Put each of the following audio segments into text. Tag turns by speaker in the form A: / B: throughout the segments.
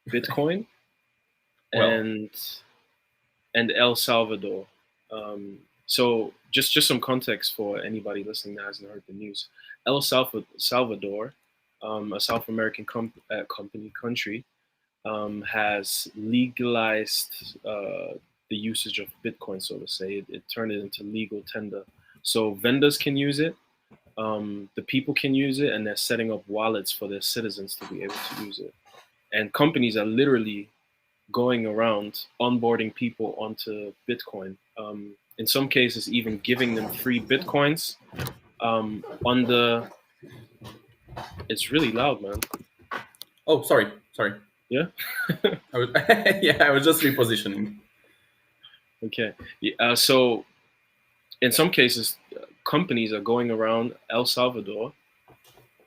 A: Bitcoin
B: Well,
A: and El Salvador. So just some context for anybody listening that hasn't heard the news. Salvador, a South American country, has legalized the usage of Bitcoin, so to say. It turned it into legal tender. So vendors can use it, the people can use it, and they're setting up wallets for their citizens to be able to use it. And companies are literally going around onboarding people onto Bitcoin. In some cases, even giving them free Bitcoins. On the, it's really loud, man.
B: oh, sorry.
A: Yeah.
B: I was, yeah, I was just repositioning.
A: Okay. Yeah, so in some cases, companies are going around El Salvador,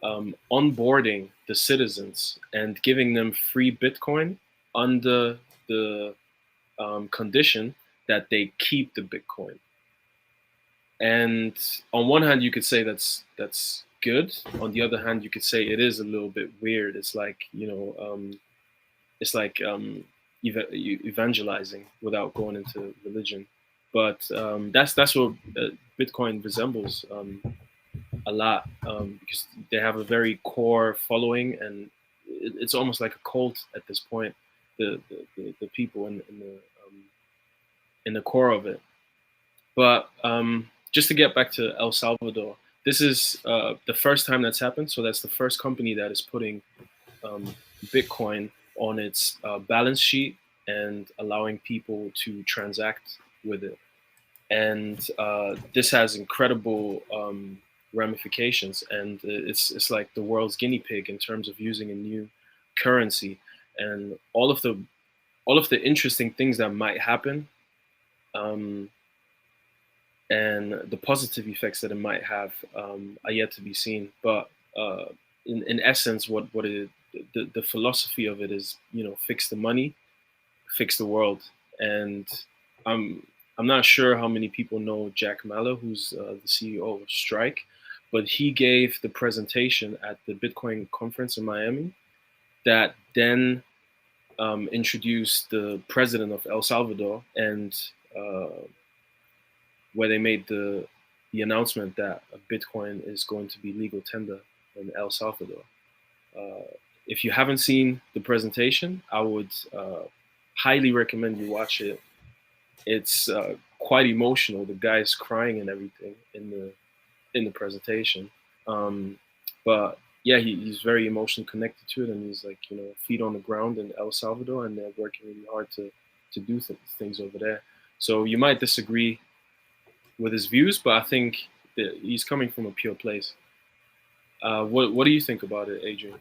A: onboarding the citizens and giving them free Bitcoin under the condition that they keep the Bitcoin. And on one hand, you could say that's good. On the other hand, you could say it is a little bit weird. It's like it's like evangelizing without going into religion. But that's what Bitcoin resembles a lot, because they have a very core following, and it's almost like a cult at this point. The people in the core of it. But just to get back to El Salvador, this is the first time that's happened. So that's the first company that is putting Bitcoin on its balance sheet and allowing people to transact with it. And this has incredible ramifications, and it's like the world's guinea pig in terms of using a new currency, and all of the interesting things that might happen. Um, and the positive effects that it might have are yet to be seen. But in essence, the philosophy of it is, fix the money, fix the world. And I'm I'm not sure how many people know Jack Mallor, who's the CEO of Strike, but he gave the presentation at the Bitcoin conference in Miami that then introduced the president of El Salvador, and uh, where they made the announcement that Bitcoin is going to be legal tender in El Salvador. Uh, if you haven't seen the presentation, I would highly recommend you watch it. It's quite emotional. The guy's crying and everything in the presentation. Um, but yeah, he's very emotionally connected to it, and he's like, feet on the ground in El Salvador, and they're working really hard to do things over there. So you might disagree with his views, but I think that he's coming from a pure place. What do you think about it, Adrian?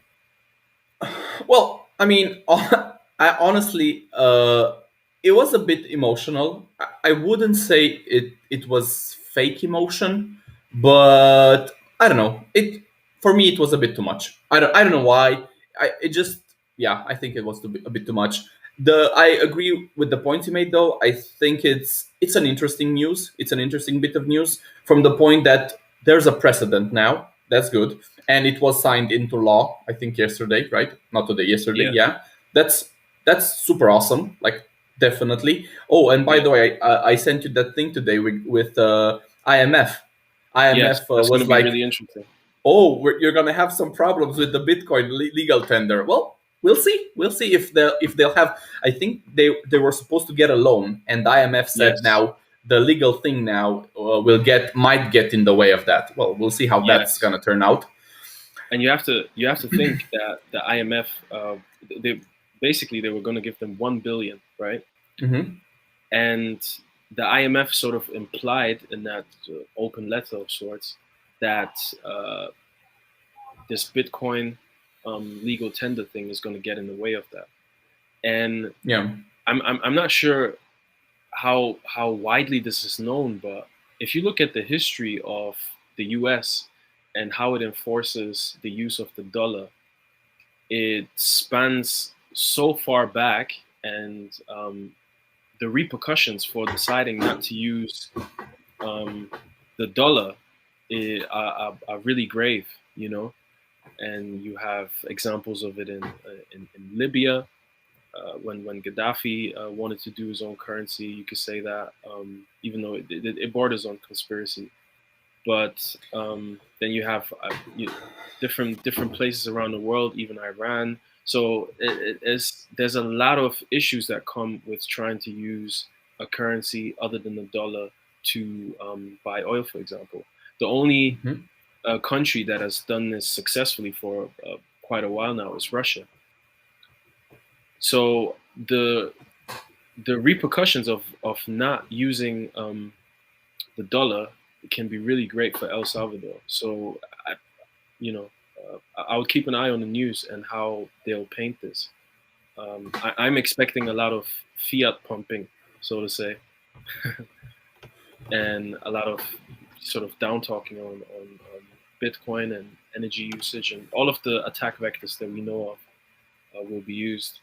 B: Well, I mean, I honestly, it was a bit emotional. I wouldn't say it was fake emotion, but I don't know. It for me it was a bit too much. I don't know why. It just yeah. I think it was a bit too much. I agree with the points you made though. I think it's an interesting news. It's an interesting bit of news from the point that there's a precedent now. That's good, and it was signed into law. I think yesterday, right? Not today, yesterday.
A: Yeah,
B: Yeah, that's that's super awesome. Like definitely. Oh, and by
A: yeah,
B: the way, I sent you that thing today with IMF.
A: yes,
B: IMF
A: that's going to
B: was
A: be
B: like,
A: really interesting.
B: oh, you're gonna have some problems with the Bitcoin legal tender. Well, we'll see. We'll see if they'll have. I think they were supposed to get a loan, and IMF said
A: Yes,
B: now the legal thing now might get in the way of that. Well, we'll see how that's
A: yes,
B: gonna turn out.
A: and you have to think that the IMF, they basically they were going to give them 1 billion, right?
B: Hmm.
A: And the IMF sort of implied in that open letter of sorts that this Bitcoin legal tender thing is going to get in the way of that. And
B: Yeah.
A: I'm not sure how widely this is known, but if you look at the history of the U.S. and how it enforces the use of the dollar, it spans so far back, and the repercussions for deciding not to use um, the dollar are really grave. and you have examples of it in Libya. When Gaddafi wanted to do his own currency, you could say that, even though it borders on conspiracy. But then you have different places around the world, even Iran. So there's a lot of issues that come with trying to use a currency other than the dollar to buy oil, for example. The only
B: Mhm.
A: country that has done this successfully for quite a while now is Russia. So the repercussions of not using the dollar can be really great for El Salvador. So you know, I would keep an eye on the news and how they'll paint this. I'm expecting a lot of fiat pumping, so to say, and a lot of sort of down talking on Bitcoin and energy usage and all of the attack vectors that we know of will be used.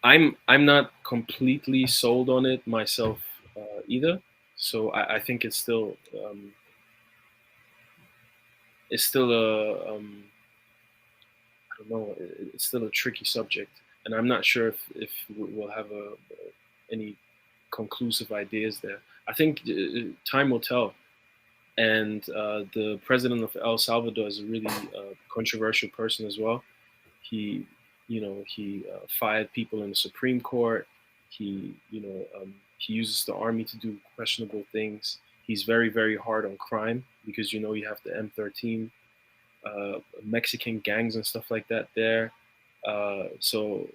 A: I'm not completely sold on it myself either, so I think it's still a I don't know. It's still a tricky subject, and I'm not sure if we'll have any conclusive ideas there. I think time will tell. And the president of El Salvador is a really controversial person as well. He, he fired people in the Supreme Court. He uses the army to do questionable things. He's very, very hard on crime because you have the M13 Mexican gangs and stuff like that there. So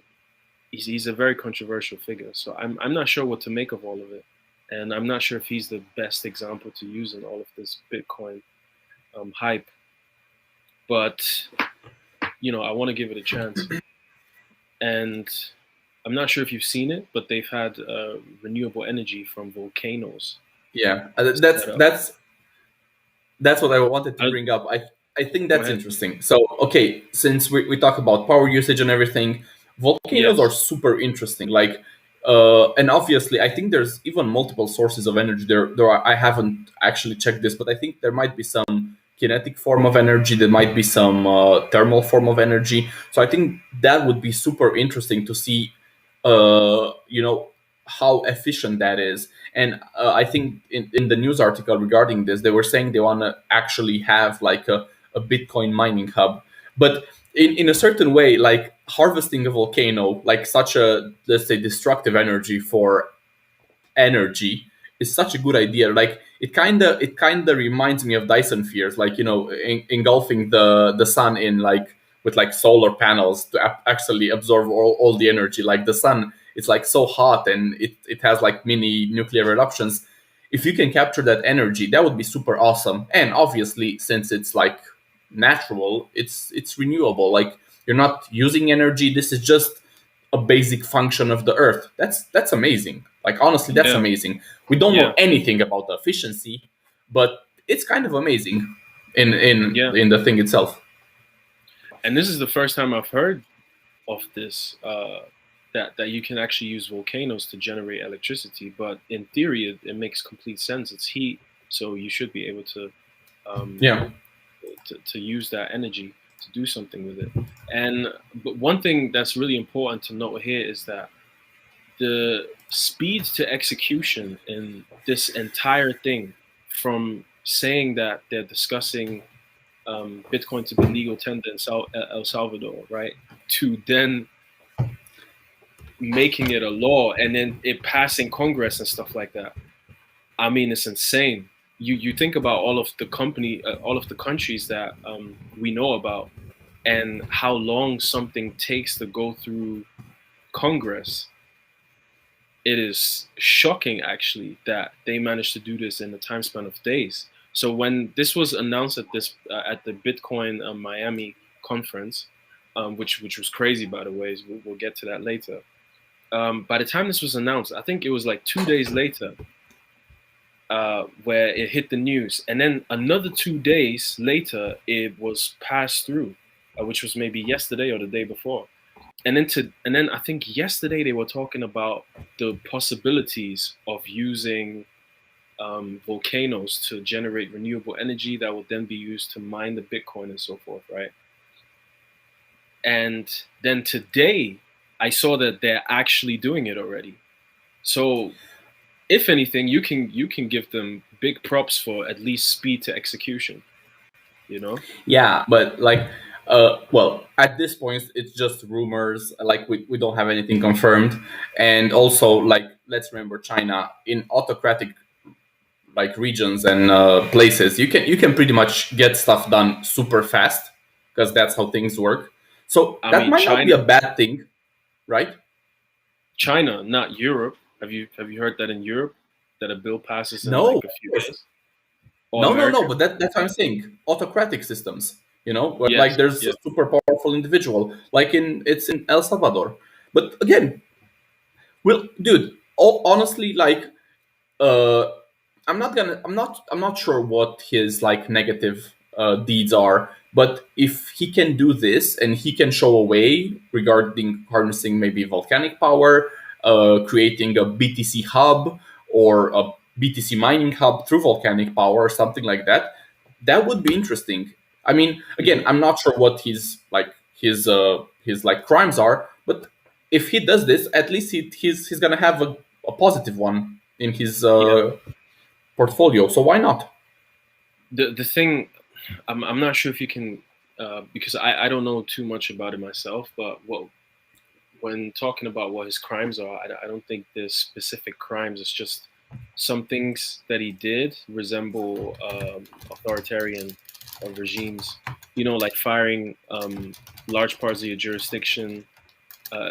A: he's a very controversial figure. So I'm not sure what to make of all of it, and I'm not sure if he's the best example to use in all of this Bitcoin hype. But I want to give it a chance, and I'm not sure if you've seen it, but they've had renewable energy from volcanoes
B: Yeah,
A: set up.
B: that's what I wanted to
A: I,
B: bring up. I think
A: Go
B: that's
A: ahead.
B: interesting. So, okay, since we talk about power usage and everything, volcanoes are
A: Yes.
B: super interesting. Like, and obviously, I think there's even multiple sources of energy. I haven't actually checked this, but I think there might be some kinetic form of energy. There might be some thermal form of energy. So I think that would be super interesting to see, how efficient that is. And I think in the news article regarding this, they were saying they want to actually have like a Bitcoin mining hub. But in a certain way, like harvesting a volcano, like such a, let's say, destructive energy for energy is such a good idea. Like it kind of reminds me of Dyson spheres, like engulfing the sun in like with like solar panels to actually absorb all the energy. Like the sun, it's like so hot and it has like mini nuclear eruptions. If you can capture that energy, that would be super awesome. And obviously, since it's like natural, it's renewable. Like you're not using energy. This is just a basic function of the earth. That's amazing. Like honestly, that's
A: Yeah.
B: amazing. We don't know
A: Yeah.
B: anything about the efficiency, but it's kind of amazing in
A: Yeah.
B: in the thing itself.
A: And this is the first time I've heard of this, that you can actually use volcanoes to generate electricity. But in theory, it makes complete sense. It's heat, so you should be able um,
B: Yeah.
A: to use that energy to do something with it. And but one thing that's really important to note here is that the speed to execution in this entire thing, from saying that they're discussing Bitcoin to be legal tender in El Salvador, right, to then making it a law and then it passing Congress and stuff like that. I mean, it's insane. You think about all of the countries that we know about, and how long something takes to go through Congress. It is shocking, actually, that they managed to do this in a time span of days. So when this was announced at the Bitcoin Miami conference, which was crazy, by the way, we'll get to that later. By the time this was announced, I think it was like 2 days later, where it hit the news, and then another 2 days later, it was passed through, which was maybe yesterday or the day before. And then I think yesterday they were talking about the possibilities of using volcanoes to generate renewable energy that will then be used to mine the Bitcoin and so forth, right? And then today, I saw that they're actually doing it already. So, if anything, you can give them big props for at least speed to execution. You know?
B: Yeah, but like, well, at this point, it's just rumors. Like, we don't have anything confirmed. And also, like, let's remember China in autocratic like regions and places. You can pretty much get stuff done super fast because that's how things work. So
A: I
B: that
A: mean,
B: might not be a bad thing, right?
A: China, not Europe. Have you heard that in Europe that a bill passes in
B: No,
A: like a
B: of
A: few
B: course.
A: days? Or
B: No.
A: America?
B: But that's what I'm saying. Autocratic systems, where like
A: Yes,
B: there's a
A: yes.
B: super powerful individual, like it's in El Salvador. But again, well, dude, honestly, like, uh, I'm not sure what his like negative deeds are, but if he can do this and he can show a way regarding harnessing maybe volcanic power, creating a BTC hub or a BTC mining hub through volcanic power or something like that, that would be interesting. I mean, again,
A: Hmm.
B: I'm not sure what his like crimes are, but if he does this, at least he's gonna have a positive one in his
A: Yeah.
B: portfolio. So why not?
A: The thing, I'm not sure if you can, because I don't know too much about it myself. But when talking about what his crimes are, I don't think there's specific crimes. It's just some things that he did resemble authoritarian regimes. Like firing large parts of your jurisdiction.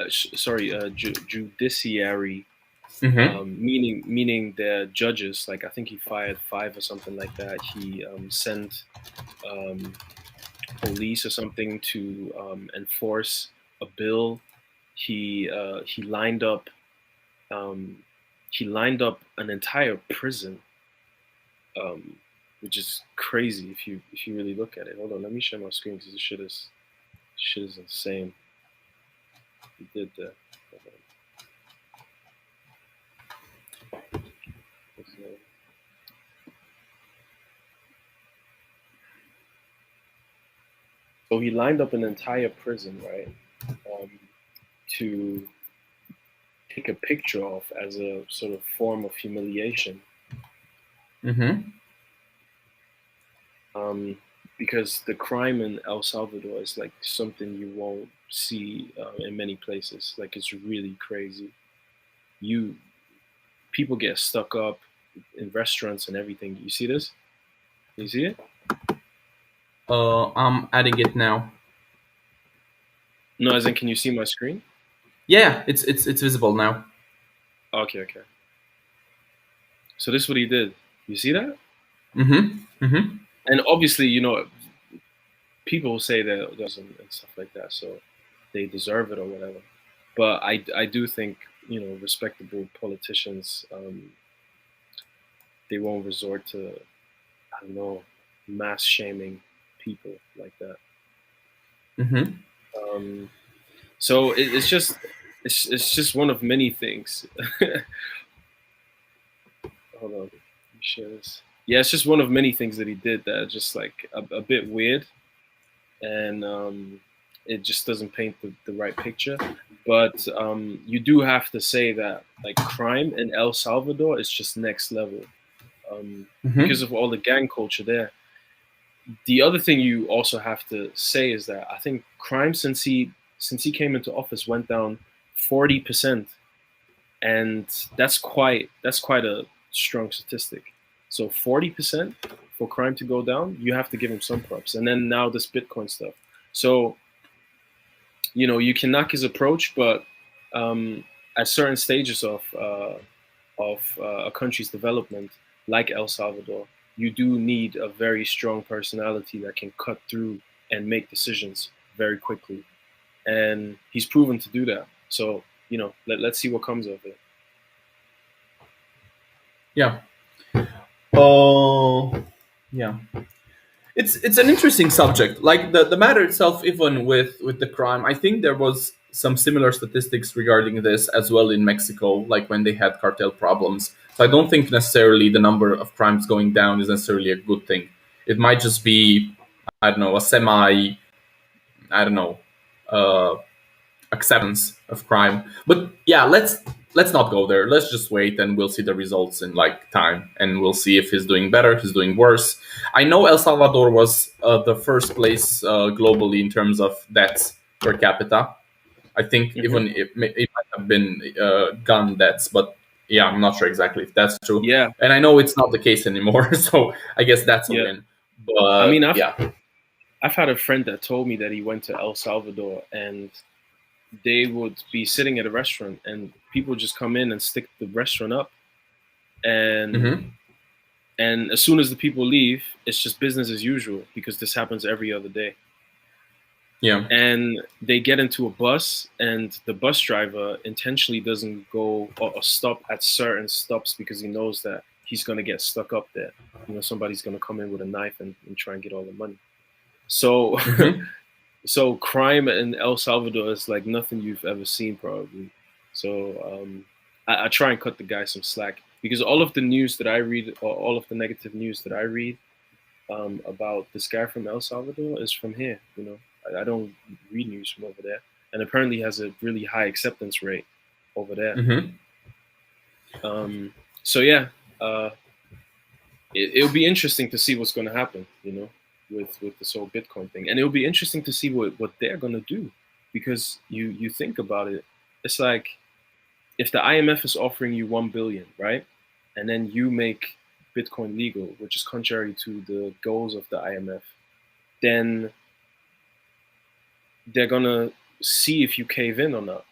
A: Sorry, judiciary,
B: Mm-hmm.
A: meaning the judges. Like I think he fired five or something like that. He sent um, police or something to enforce a bill. He um, lined up an entire prison, um, which is crazy if you really look at it. Hold on, let me share my screen because this shit is insane. He did that. So he lined up an entire prison, right, to take a picture of as a sort of form of humiliation.
B: Mm-hmm.
A: Um, because the crime in El Salvador is like something you won't see in many places. Like it's really crazy. You People get stuck up in restaurants and everything. You see this? You see it?
B: I'm adding it now.
A: No, as in, can you see my screen?
B: Yeah, it's visible now.
A: Okay, okay. So this is what he did. You see that?
B: Mm-hmm. Mm-hmm.
A: And obviously, people say that and stuff like that, so they deserve it or whatever. But I do think respectable politicians, they won't resort to, I don't know, mass shaming people like that.
B: Mm-hmm.
A: Um, so it's just one of many things. Hold on, let me share this. Yeah, it's just one of many things that he did that are just like a bit weird, and it just doesn't paint the right picture. But you do have to say that like crime in El Salvador is just next level, because
B: Mm-hmm.
A: of all the gang culture there. The other thing you also have to say is that I think crime since he came into office went down 40%, and that's quite a strong statistic. So 40% for crime to go down, you have to give him some props. And then now this Bitcoin stuff. So you can knock his approach, but at certain stages of a country's development, like El Salvador, you do need a very strong personality that can cut through and make decisions very quickly. And he's proven to do that. So let's see what comes of it.
B: Yeah. Oh, yeah. It's an interesting subject. Like the matter itself, even with the crime, I think there was some similar statistics regarding this as well in Mexico, like when they had cartel problems. So I don't think necessarily the number of crimes going down is necessarily a good thing. It might just be, I don't know, a semi, I don't know, uh, acceptance of crime. But yeah, let's not go there. Let's just wait and we'll see the results in like time, and we'll see if he's doing better, if he's doing worse. I know El Salvador was the first place globally in terms of deaths per capita. I think
A: Hmm.
B: even it might have been gun deaths, but yeah, I'm not sure exactly if that's true.
A: Yeah,
B: And I know it's not the case anymore, so I guess that's a
A: yeah.
B: win.
A: I mean,
B: But
A: I've
B: yeah.
A: I've had a friend that told me that he went to El Salvador and they would be sitting at a restaurant and people just come in and stick the restaurant up, and
B: Hmm.
A: as soon as the people leave, it's just business as usual because this happens every other day.
B: Yeah.
A: And they get into a bus and the bus driver intentionally doesn't go or stop at certain stops because he knows that he's going to get stuck up there. Somebody's going to come in with a knife and try and get all the money. So
B: Hmm.
A: so crime in El Salvador is like nothing you've ever seen, probably. So I try and cut the guy some slack because all of the news that I read, or all of the negative news that I read about this guy from El Salvador, is from here. I don't read news from over there, and apparently has a really high acceptance rate over there.
B: Hmm.
A: So yeah, uh, it'll be interesting to see what's going to happen. With this whole Bitcoin thing, and it'll be interesting to see what they're going to do, because you think about it, it's like if the IMF is offering you 1 billion, right, and then you make Bitcoin legal, which is contrary to the goals of the IMF, then they're gonna see if you cave in or not.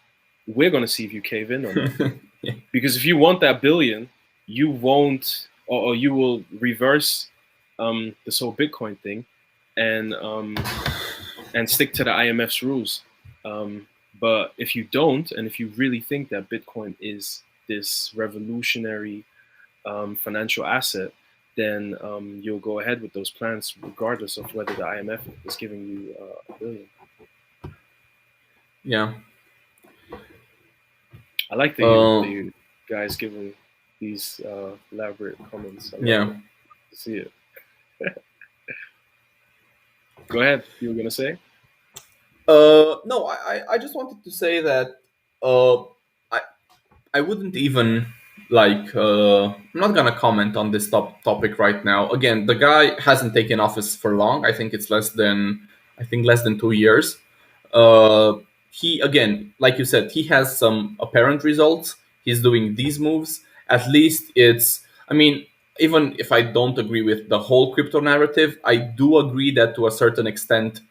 A: We're gonna see if you cave in or not.
B: Yeah.
A: Because if you want that billion, you won't, or you will reverse this whole Bitcoin thing, and stick to the IMF's rules. But if you don't, and if you really think that Bitcoin is this revolutionary financial asset, then you'll go ahead with those plans, regardless of whether the IMF is giving you a billion.
B: Yeah.
A: I like
B: Uh,
A: the guys giving these elaborate comments. I love
B: yeah.
A: it. To see it. Go ahead. You were gonna say?
B: No, I just wanted to say that uh, I I wouldn't even like. I'm not gonna comment on this topic right now. Again, the guy hasn't taken office for long. I think it's less than 2 years. Uh, he again, like you said, he has some apparent results. He's doing these moves. At least it's. I mean, even if I don't agree with the whole crypto narrative, I do agree that to a certain extent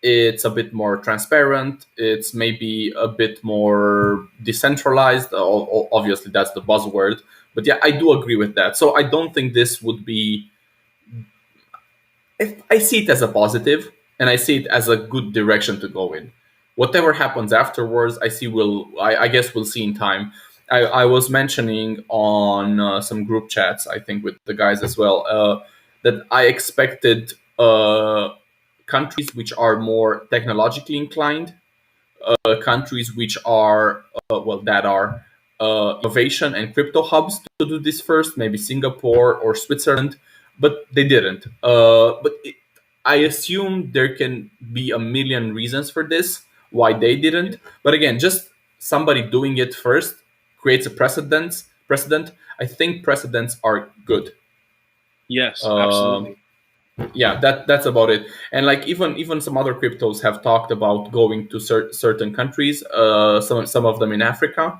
B: it's a bit more transparent. It's maybe a bit more decentralized. Obviously, that's the buzzword. But yeah, I do agree with that. So I don't think this would be. I see it as a positive, and I see it as a good direction to go in. Whatever happens afterwards, I guess we'll see in time. I was mentioning on some group chats, I think with the guys as well, that I expected countries which are more technologically inclined, countries which are that are innovation and crypto hubs to do this first, maybe Singapore or Switzerland, but they didn't. I assume there can be a million reasons for this why they
A: Yeah.
B: didn't. But again, just somebody doing it first creates a precedent. Precedent. I think precedents are good.
A: Yes,
B: Uh,
A: absolutely.
B: yeah, that's about it. And like even some other cryptos have talked about going to certain countries, some of them in Africa,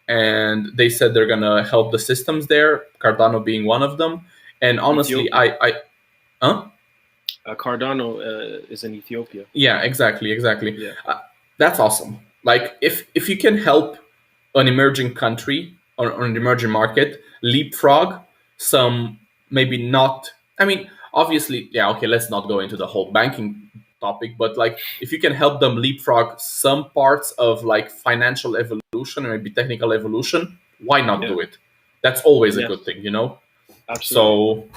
B: and they said they're gonna help the systems there, Cardano being one of them. And honestly,
A: Ethiopia.
B: huh?
A: Cardano is in Ethiopia.
B: Yeah, exactly.
A: Yeah.
B: That's awesome. Like if you can help an emerging country or an emerging market leapfrog some, maybe not. I mean, obviously, yeah. Okay, let's not go into the whole banking topic, but like if you can help them leapfrog some parts of like financial evolution or maybe technical evolution, why not
A: Yeah.
B: do it? That's always a good
A: Yes,
B: thing.
A: absolutely.
B: So